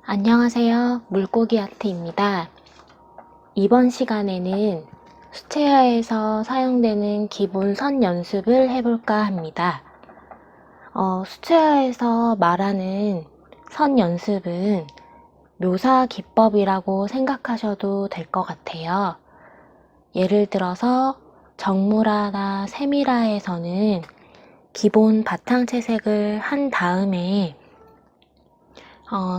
안녕하세요. 물고기 아트입니다. 이번 시간에는 수채화에서 사용되는 기본 선 연습을 해볼까 합니다. 수채화에서 말하는 선 연습은 묘사 기법이라고 생각하셔도 될 것 같아요. 예를 들어서 정물화나 세밀화에서는 기본 바탕채색을 한 다음에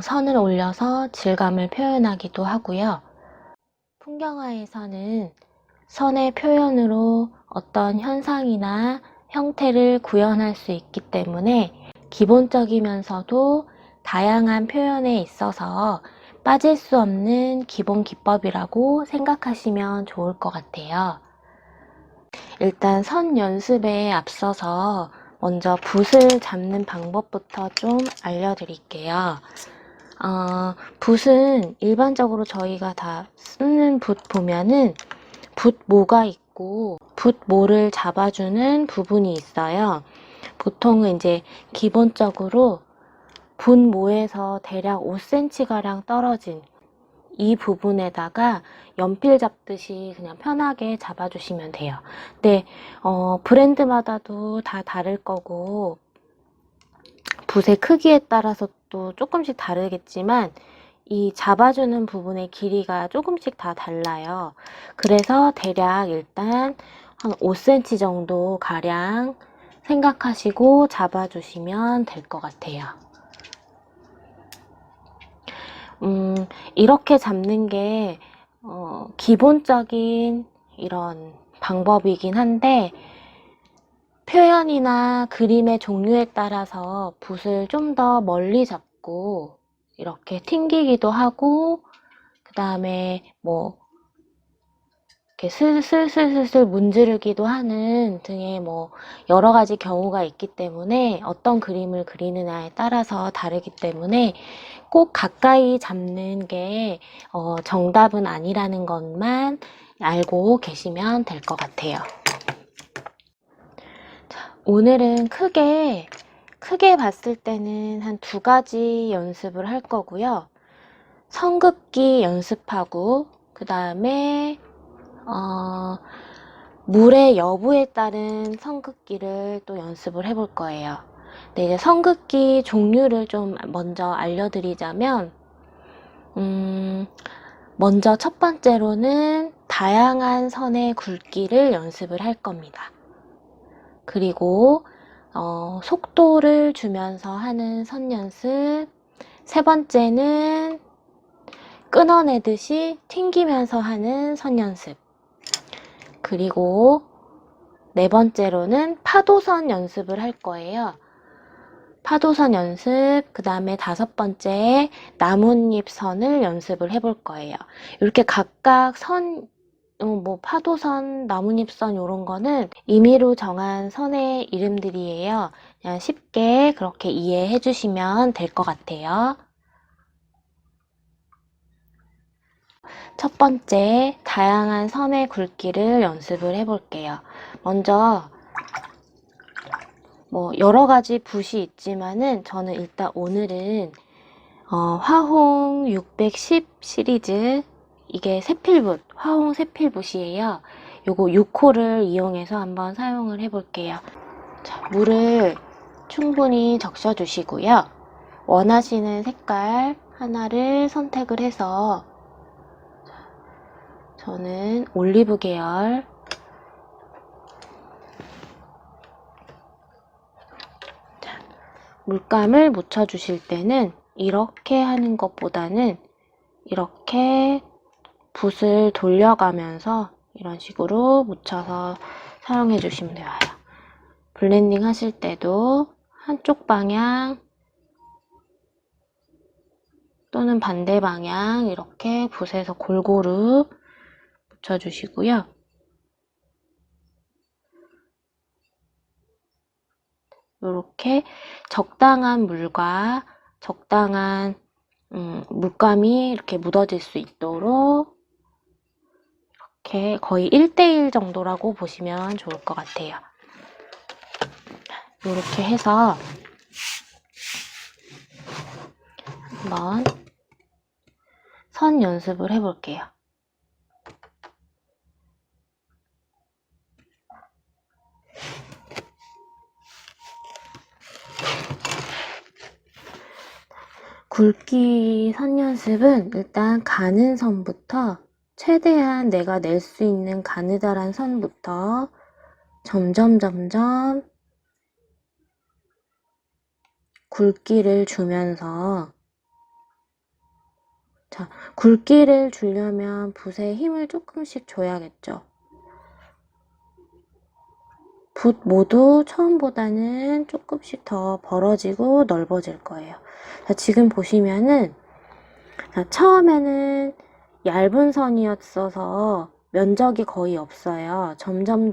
선을 올려서 질감을 표현하기도 하고요. 풍경화에서는 선의 표현으로 어떤 현상이나 형태를 구현할 수 있기 때문에 기본적이면서도 다양한 표현에 있어서 빠질 수 없는 기본 기법이라고 생각하시면 좋을 것 같아요. 일단 선 연습에 앞서서 먼저 붓을 잡는 방법부터 좀 알려드릴게요. 붓은 일반적으로 저희가 다 쓰는 붓 보면은 붓모가 있고 붓모를 잡아주는 부분이 있어요. 보통은 이제 기본적으로 붓모에서 대략 5cm가량 떨어진 이 부분에다가 연필 잡듯이 그냥 편하게 잡아주시면 돼요. 근데 브랜드마다도 다 다를 거고 붓의 크기에 따라서 또 조금씩 다르겠지만 이 잡아주는 부분의 길이가 조금씩 다 달라요. 그래서 대략 일단 한 5cm 정도 가량 생각하시고 잡아주시면 될 것 같아요. 이렇게 잡는 게 기본적인 이런 방법이긴 한데 표현이나 그림의 종류에 따라서 붓을 좀 더 멀리 잡고 이렇게 튕기기도 하고 그 다음에 뭐 이렇게 슬슬슬슬 문지르기도 하는 등의 뭐 여러 가지 경우가 있기 때문에 어떤 그림을 그리느냐에 따라서 다르기 때문에 꼭 가까이 잡는 게 정답은 아니라는 것만 알고 계시면 될 것 같아요. 자, 오늘은 크게 봤을 때는 한 2가지 연습을 할 거고요. 선긋기 연습하고 그 다음에 물의 여부에 따른 선긋기를 또 연습을 해볼 거예요. 네, 이제 선긋기 종류를 좀 먼저 알려드리자면 먼저 첫 번째로는 다양한 선의 굵기를 연습을 할 겁니다. 그리고 속도를 주면서 하는 선 연습, 세 번째는 끊어내듯이 튕기면서 하는 선 연습, 그리고 네 번째로는 파도선 연습을 할 거예요. 파도선 연습, 그 다음에 5번째 나뭇잎선을 연습을 해볼 거예요. 이렇게 각각 뭐 파도선, 나뭇잎선 이런 거는 임의로 정한 선의 이름들이에요. 그냥 쉽게 그렇게 이해해 주시면 될 것 같아요. 첫 번째, 다양한 선의 굵기를 연습을 해볼게요. 먼저 뭐 여러 가지 붓이 있지만은 저는 일단 오늘은 화홍 610 시리즈, 이게 세필붓, 화홍 세필붓이에요. 요거 6호를 이용해서 한번 사용을 해볼게요. 자, 물을 충분히 적셔 주시고요. 원하시는 색깔 하나를 선택을 해서 저는 올리브 계열, 물감을 묻혀 주실 때는 이렇게 하는 것보다는 이렇게 붓을 돌려가면서 이런 식으로 묻혀서 사용해 주시면 돼요. 블렌딩 하실 때도 한쪽 방향 또는 반대 방향 이렇게 붓에서 골고루 묻혀주시고요. 이렇게 적당한 물과 적당한 물감이 이렇게 묻어질 수 있도록 이렇게 거의 1:1 정도라고 보시면 좋을 것 같아요. 이렇게 해서 한번 선 연습을 해볼게요. 굵기 선 연습은 일단 가는 선부터 최대한 내가 낼 수 있는 가느다란 선부터 점점 굵기를 주면서, 자, 굵기를 주려면 붓에 힘을 조금씩 줘야겠죠. 붓 모두 처음보다는 조금씩 더 벌어지고 넓어질 거예요. 자, 지금 보시면은, 자, 처음에는 얇은 선이었어서 면적이 거의 없어요. 점점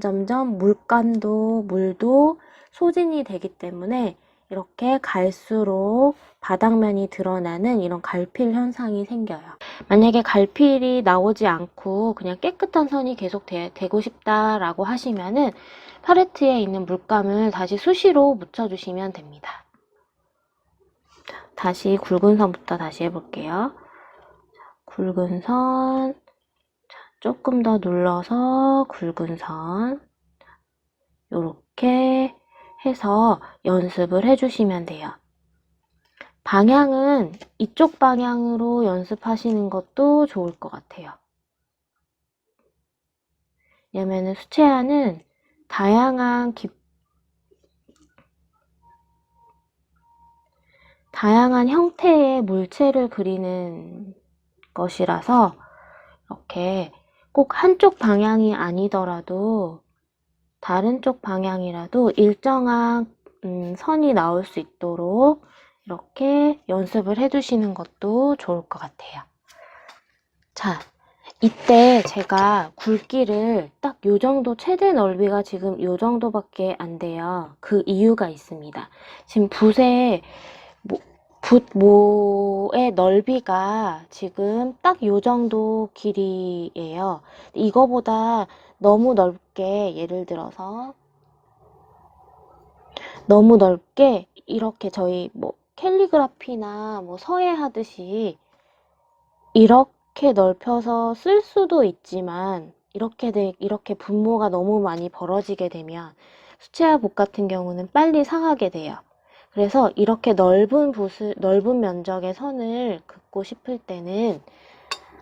물도 소진이 되기 때문에 이렇게 갈수록 바닥면이 드러나는 이런 갈필 현상이 생겨요. 만약에 갈필이 나오지 않고 그냥 깨끗한 선이 계속 되고 싶다라고 하시면은 팔레트에 있는 물감을 다시 수시로 묻혀주시면 됩니다. 자, 다시 굵은 선부터 다시 해볼게요. 자, 굵은 선, 자, 조금 더 눌러서 굵은 선, 요렇게 해서 연습을 해주시면 돼요. 방향은 이쪽 방향으로 연습하시는 것도 좋을 것 같아요. 왜냐면 수채화는 다양한 형태의 물체를 그리는 것이라서 이렇게 꼭 한쪽 방향이 아니더라도 다른 쪽 방향이라도 일정한 선이 나올 수 있도록 이렇게 연습을 해주시는 것도 좋을 것 같아요. 자, 이때 제가 굵기를 딱 요 정도, 최대 넓이가 지금 요 정도밖에 안 돼요. 그 이유가 있습니다. 지금 붓의 붓모의 넓이가 지금 딱 요 정도 길이에요. 이거보다 너무 넓게, 예를 들어서 너무 넓게 이렇게 저희 뭐 캘리그라피나 뭐 서예 하듯이 이렇게 넓혀서 쓸 수도 있지만 이렇게 분모가 너무 많이 벌어지게 되면 수채화 붓 같은 경우는 빨리 상하게 돼요. 그래서 이렇게 넓은 면적의 선을 긋고 싶을 때는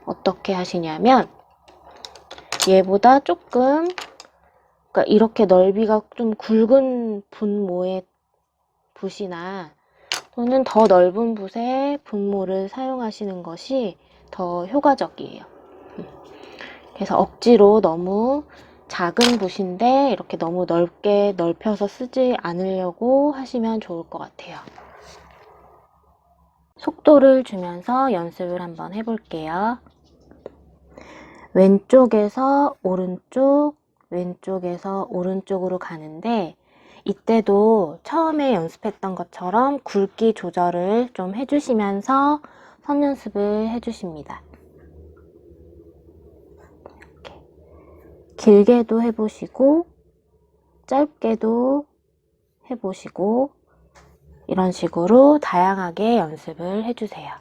어떻게 하시냐면 얘보다 조금, 그러니까 이렇게 넓이가 좀 굵은 분모의 붓이나 또는 더 넓은 붓의 분모를 사용하시는 것이 더 효과적이에요. 그래서 억지로 너무 작은 붓인데 이렇게 너무 넓게 넓혀서 쓰지 않으려고 하시면 좋을 것 같아요. 속도를 주면서 연습을 한번 해볼게요. 왼쪽에서 오른쪽, 왼쪽에서 오른쪽으로 가는데 이때도 처음에 연습했던 것처럼 굵기 조절을 좀 해주시면서 선 연습을 해주십니다. 이렇게 길게도 해보시고 짧게도 해보시고 이런 식으로 다양하게 연습을 해주세요.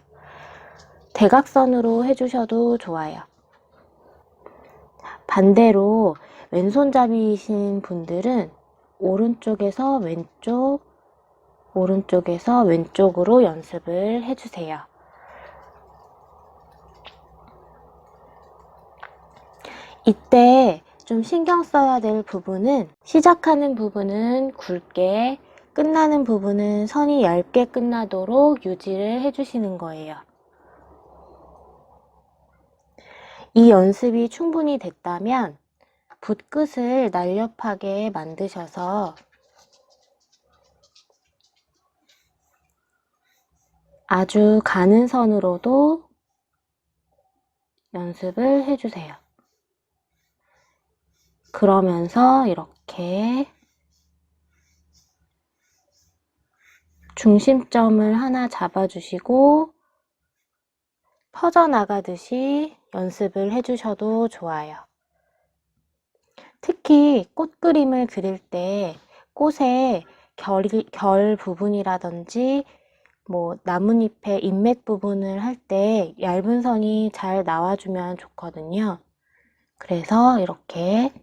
대각선으로 해주셔도 좋아요. 반대로 왼손잡이이신 분들은 오른쪽에서 왼쪽, 오른쪽에서 왼쪽으로 연습을 해주세요. 이때 좀 신경 써야 될 부분은 시작하는 부분은 굵게, 끝나는 부분은 선이 얇게 끝나도록 유지를 해주시는 거예요. 이 연습이 충분히 됐다면 붓끝을 날렵하게 만드셔서 아주 가는 선으로도 연습을 해주세요. 그러면서 이렇게 중심점을 하나 잡아주시고 퍼져나가듯이 연습을 해주셔도 좋아요. 특히 꽃 그림을 그릴 때 꽃의 결 부분이라든지 뭐 나뭇잎의 잎맥 부분을 할 때 얇은 선이 잘 나와주면 좋거든요. 그래서 이렇게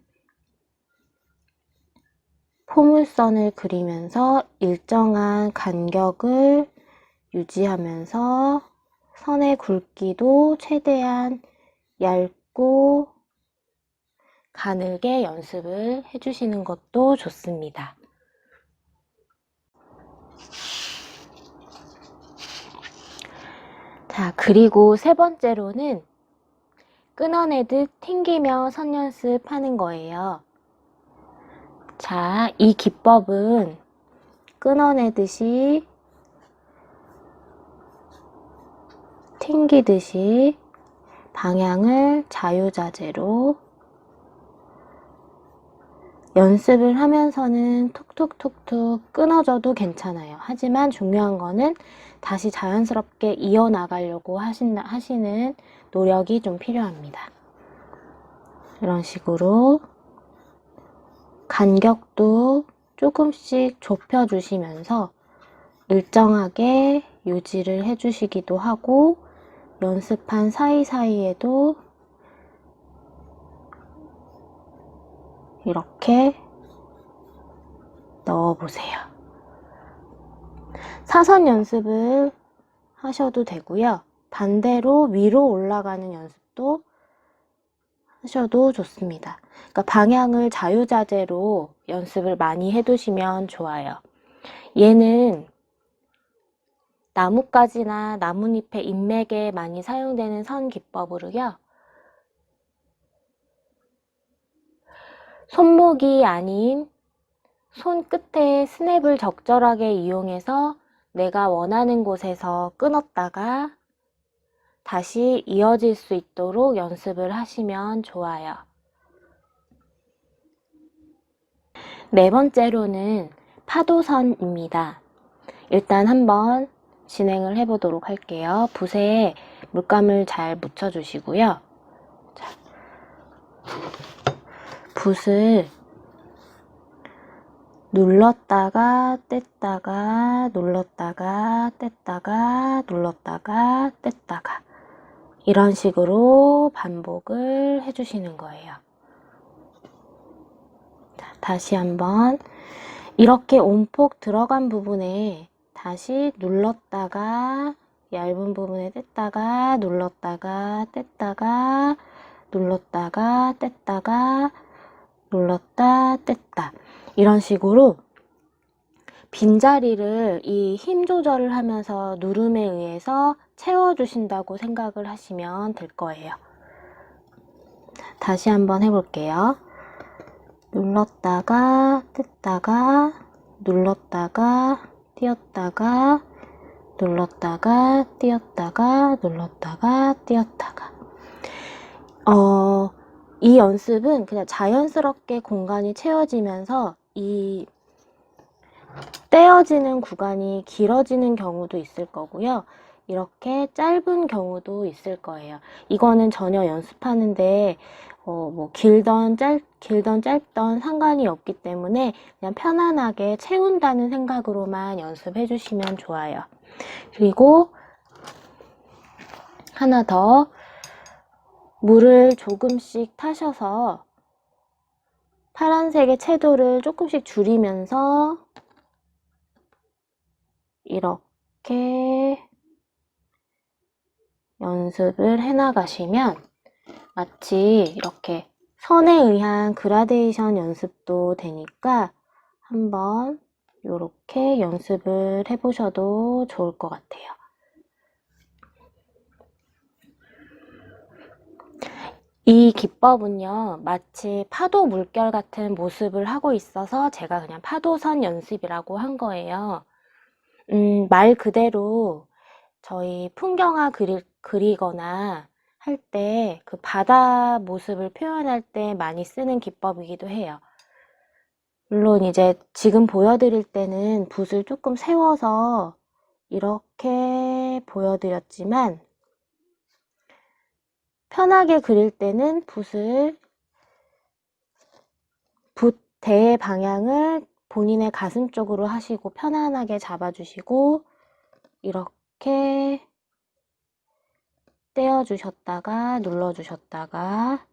포물선을 그리면서 일정한 간격을 유지하면서 선의 굵기도 최대한 얇고 가늘게 연습을 해주시는 것도 좋습니다. 자, 그리고 세 번째로는 끊어내듯 튕기며 선 연습하는 거예요. 자, 이 기법은 끊어내듯이 튕기듯이 방향을 자유자재로 연습을 하면서는 툭툭툭툭 끊어져도 괜찮아요. 하지만 중요한 거는 다시 자연스럽게 이어나가려고 하시는 노력이 좀 필요합니다. 이런 식으로 간격도 조금씩 좁혀주시면서 일정하게 유지를 해주시기도 하고 연습한 사이사이에도 이렇게 넣어보세요. 사선 연습을 하셔도 되고요. 반대로 위로 올라가는 연습도 하셔도 좋습니다. 그러니까 방향을 자유자재로 연습을 많이 해두시면 좋아요. 얘는 나뭇가지나 나뭇잎의 잎맥에 많이 사용되는 선 기법으로요. 손목이 아닌 손끝에 스냅을 적절하게 이용해서 내가 원하는 곳에서 끊었다가 다시 이어질 수 있도록 연습을 하시면 좋아요. 네 번째로는 파도선입니다. 일단 한번 진행을 해보도록 할게요. 붓에 물감을 잘 묻혀주시고요. 자, 붓을 눌렀다가 뗐다가 눌렀다가 뗐다가 눌렀다가 뗐다가 이런 식으로 반복을 해주시는 거예요. 자, 다시 한번 이렇게 온폭 들어간 부분에 다시 눌렀다가 얇은 부분에 뗐다가 눌렀다가 뗐다가 눌렀다가 뗐다가 눌렀다 뗐다 이런 식으로 빈자리를 이 힘 조절을 하면서 누름에 의해서 채워주신다고 생각을 하시면 될 거예요. 다시 한번 해볼게요. 눌렀다가 뗐다가 눌렀다가 띄었다가 눌렀다가 띄었다가 눌렀다가 띄었다가 이 연습은 그냥 자연스럽게 공간이 채워지면서 이 떼어지는 구간이 길어지는 경우도 있을 거고요. 이렇게 짧은 경우도 있을 거예요. 이거는 전혀 연습하는데 뭐 길던 짧던 상관이 없기 때문에 그냥 편안하게 채운다는 생각으로만 연습해 주시면 좋아요. 그리고 하나 더 물을 조금씩 타셔서 파란색의 채도를 조금씩 줄이면서 이렇게 연습을 해나가시면 마치 이렇게 선에 의한 그라데이션 연습도 되니까 한번 이렇게 연습을 해보셔도 좋을 것 같아요. 이 기법은요, 마치 파도 물결 같은 모습을 하고 있어서 제가 그냥 파도선 연습이라고 한 거예요. 말 그대로 저희 풍경화 그리거나 할 때 그 바다 모습을 표현할 때 많이 쓰는 기법이기도 해요. 물론 이제 지금 보여드릴 때는 붓을 조금 세워서 이렇게 보여드렸지만 편하게 그릴 때는 붓 대의 방향을 본인의 가슴 쪽으로 하시고 편안하게 잡아주시고 이렇게 떼어주셨다가 눌러주셨다가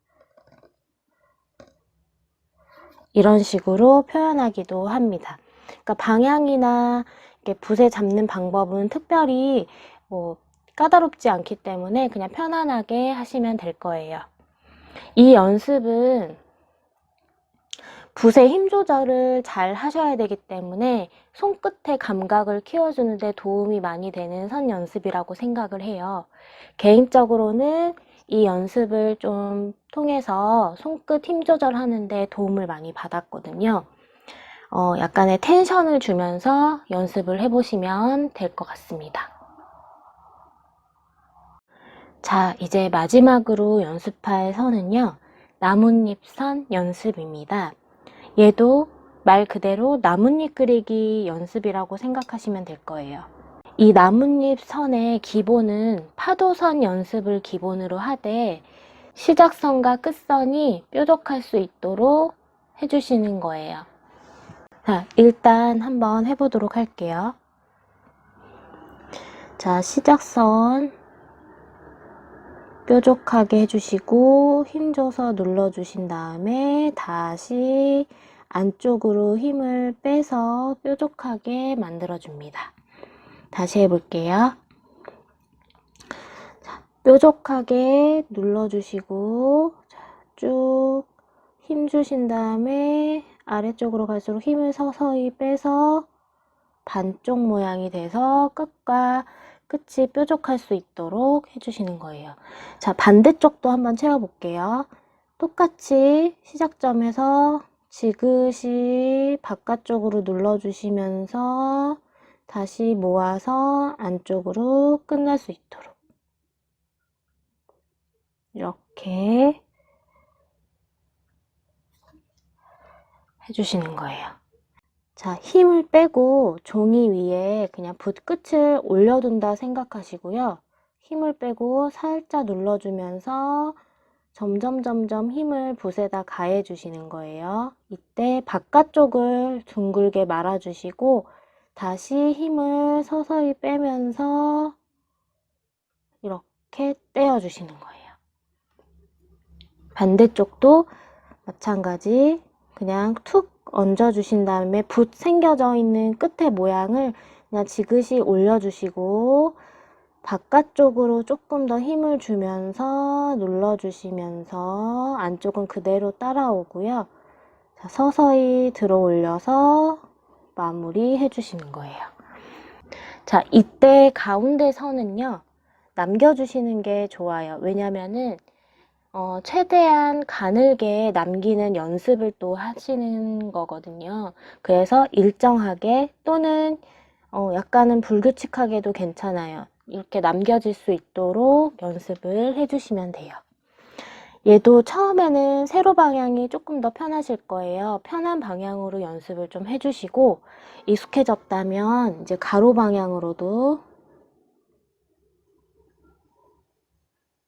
이런 식으로 표현하기도 합니다. 그러니까 방향이나 이렇게 붓에 잡는 방법은 특별히 뭐 까다롭지 않기 때문에 그냥 편안하게 하시면 될 거예요. 이 연습은 붓의 힘 조절을 잘 하셔야 되기 때문에 손끝의 감각을 키워주는 데 도움이 많이 되는 선 연습이라고 생각을 해요. 개인적으로는 이 연습을 좀 통해서 손끝 힘 조절하는 데 도움을 많이 받았거든요. 약간의 텐션을 주면서 연습을 해보시면 될 것 같습니다. 자, 이제 마지막으로 연습할 선은요, 나뭇잎선 연습입니다. 얘도 말 그대로 나뭇잎 그리기 연습이라고 생각하시면 될 거예요. 이 나뭇잎 선의 기본은 파도선 연습을 기본으로 하되 시작선과 끝선이 뾰족할 수 있도록 해주시는 거예요. 자, 일단 한번 해보도록 할게요. 자, 시작선 뾰족하게 해주시고 힘줘서 눌러주신 다음에 다시 안쪽으로 힘을 빼서 뾰족하게 만들어줍니다. 다시 해볼게요. 자, 뾰족하게 눌러주시고 쭉 힘 주신 다음에 아래쪽으로 갈수록 힘을 서서히 빼서 반쪽 모양이 돼서 끝과 끝이 뾰족할 수 있도록 해주시는 거예요. 자, 반대쪽도 한번 채워볼게요. 똑같이 시작점에서 지그시 바깥쪽으로 눌러주시면서 다시 모아서 안쪽으로 끝날 수 있도록 이렇게 해주시는 거예요. 자, 힘을 빼고 종이 위에 그냥 붓 끝을 올려둔다 생각하시고요. 힘을 빼고 살짝 눌러주면서 점점 힘을 붓에다 가해 주시는 거예요. 이때 바깥쪽을 둥글게 말아주시고 다시 힘을 서서히 빼면서 이렇게 떼어 주시는 거예요. 반대쪽도 마찬가지 그냥 툭 얹어 주신 다음에 붓 생겨져 있는 끝의 모양을 그냥 지그시 올려 주시고 바깥쪽으로 조금 더 힘을 주면서 눌러주시면서 안쪽은 그대로 따라오고요. 자, 서서히 들어 올려서 마무리 해주시는 거예요. 자, 이때 가운데 선은요, 남겨주시는 게 좋아요. 왜냐면은 최대한 가늘게 남기는 연습을 또 하시는 거거든요. 그래서 일정하게 또는 약간은 불규칙하게도 괜찮아요. 이렇게 남겨질 수 있도록 연습을 해주시면 돼요. 얘도 처음에는 세로 방향이 조금 더 편하실 거예요. 편한 방향으로 연습을 좀 해주시고 익숙해졌다면 이제 가로 방향으로도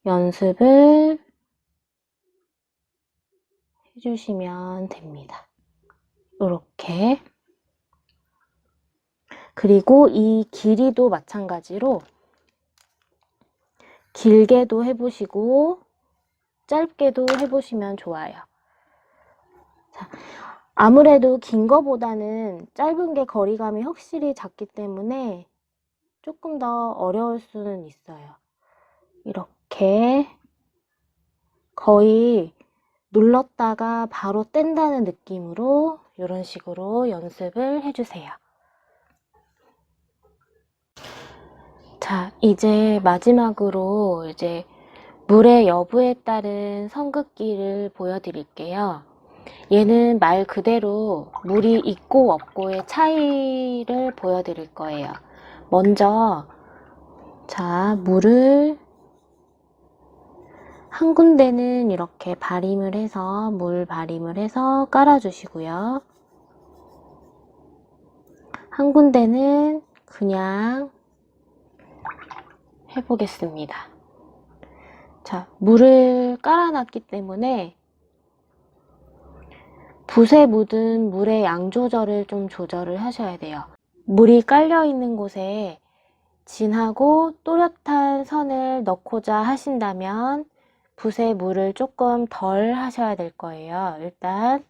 연습을 해주시면 됩니다. 이렇게. 그리고 이 길이도 마찬가지로 길게도 해보시고 짧게도 해보시면 좋아요. 자, 아무래도 긴 거보다는 짧은 게 거리감이 확실히 작기 때문에 조금 더 어려울 수는 있어요. 이렇게 거의 눌렀다가 바로 뗀다는 느낌으로 이런 식으로 연습을 해주세요. 자, 이제 마지막으로 이제 물의 여부에 따른 선긋기를 보여드릴게요. 얘는 말 그대로 물이 있고 없고의 차이를 보여드릴 거예요. 먼저 자, 물을 한 군데는 이렇게 발임을 해서 물 발임을 해서 깔아주시고요. 한 군데는 그냥 해보겠습니다. 자, 물을 깔아놨기 때문에 붓에 묻은 물의 양 조절을 좀 조절을 하셔야 돼요. 물이 깔려 있는 곳에 진하고 또렷한 선을 넣고자 하신다면 붓에 물을 조금 덜 하셔야 될 거예요. 일단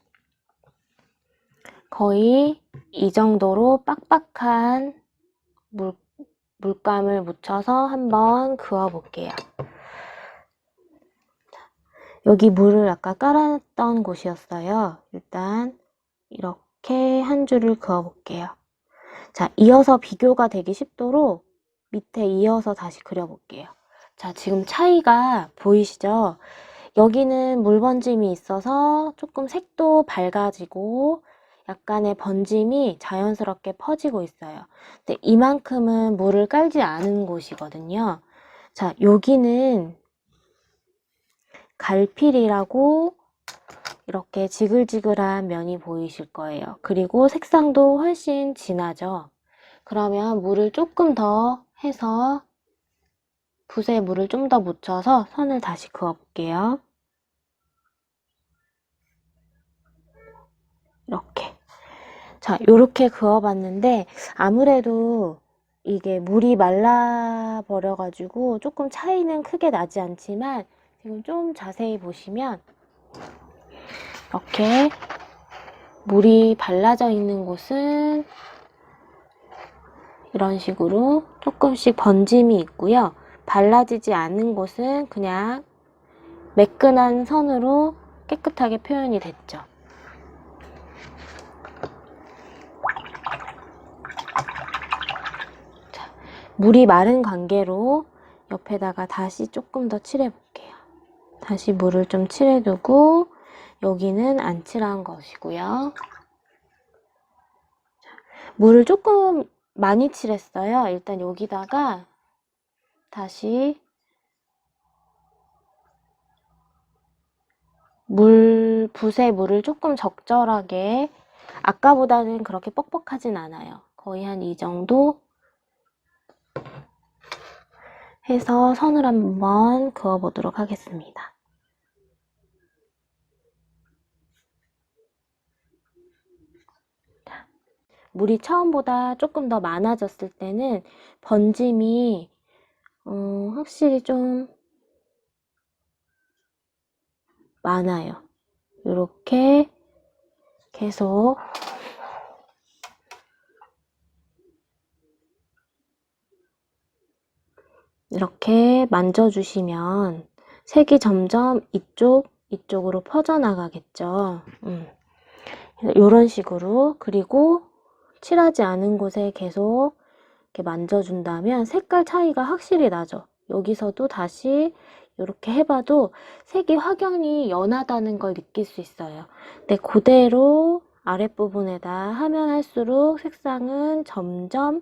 거의 이 정도로 빡빡한 물감을 묻혀서 한번 그어 볼게요. 여기 물을 아까 깔았던 곳이었어요. 일단 이렇게 한 줄을 그어 볼게요. 자, 이어서 비교가 되기 쉽도록 밑에 이어서 다시 그려볼게요. 자, 지금 차이가 보이시죠? 여기는 물 번짐이 있어서 조금 색도 밝아지고 약간의 번짐이 자연스럽게 퍼지고 있어요. 근데 이만큼은 물을 깔지 않은 곳이거든요. 자, 여기는 갈필이라고 이렇게 지글지글한 면이 보이실 거예요. 그리고 색상도 훨씬 진하죠. 그러면 물을 조금 더 해서 붓에 물을 좀 더 묻혀서 선을 다시 그어 볼게요. 이렇게. 자, 요렇게 그어 봤는데 아무래도 이게 물이 말라 버려 가지고 조금 차이는 크게 나지 않지만 지금 좀 자세히 보시면 이렇게 물이 발라져 있는 곳은 이런 식으로 조금씩 번짐이 있고요. 발라지지 않은 곳은 그냥 매끈한 선으로 깨끗하게 표현이 됐죠. 자, 물이 마른 관계로 옆에다가 다시 조금 더 칠해 볼게요. 다시 물을 좀 칠해두고 여기는 안 칠한 것이고요. 자, 물을 조금 많이 칠했어요. 일단 여기다가 다시 붓에 물을 조금 적절하게, 아까보다는 그렇게 뻑뻑하진 않아요. 거의 한 이 정도 해서 선을 한번 그어 보도록 하겠습니다. 물이 처음보다 조금 더 많아졌을 때는 번짐이 확실히 좀 많아요. 이렇게 계속 이렇게 만져주시면 색이 점점 이쪽으로 퍼져나가겠죠. 이런 식으로. 그리고 칠하지 않은 곳에 계속 이렇게 만져준다면 색깔 차이가 확실히 나죠. 여기서도 다시 이렇게 해봐도 색이 확연히 연하다는 걸 느낄 수 있어요. 근데 그대로 아랫부분에다 하면 할수록 색상은 점점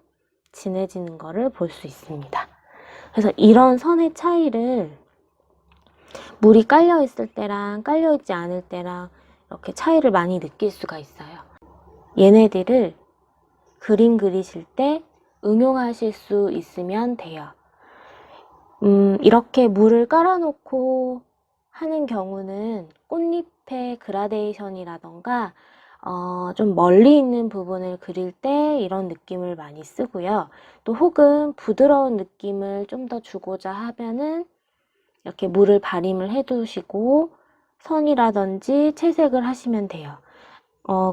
진해지는 거를 볼 수 있습니다. 그래서 이런 선의 차이를 물이 깔려 있을 때랑 깔려 있지 않을 때랑 이렇게 차이를 많이 느낄 수가 있어요. 얘네들을 그림 그리실 때 응용하실 수 있으면 돼요. 이렇게 물을 깔아놓고 하는 경우는 꽃잎의 그라데이션이라던가 좀 멀리 있는 부분을 그릴 때 이런 느낌을 많이 쓰고요. 또 혹은 부드러운 느낌을 좀 더 주고자 하면은 이렇게 물을 발림을 해두시고 선이라든지 채색을 하시면 돼요.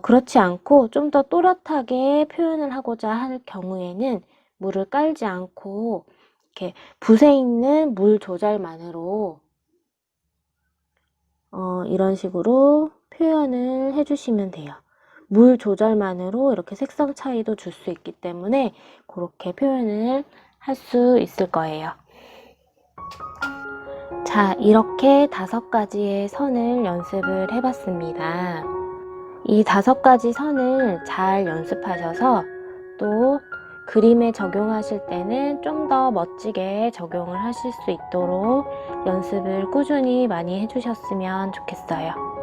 그렇지 않고 좀 더 또렷하게 표현을 하고자 할 경우에는 물을 깔지 않고 이렇게 붓에 있는 물 조절만으로 이런 식으로 표현을 해주시면 돼요. 물 조절만으로 이렇게 색상 차이도 줄 수 있기 때문에 그렇게 표현을 할 수 있을 거예요. 자, 이렇게 5가지의 선을 연습을 해봤습니다. 이 5가지 선을 잘 연습하셔서 또 그림에 적용하실 때는 좀 더 멋지게 적용을 하실 수 있도록 연습을 꾸준히 많이 해주셨으면 좋겠어요.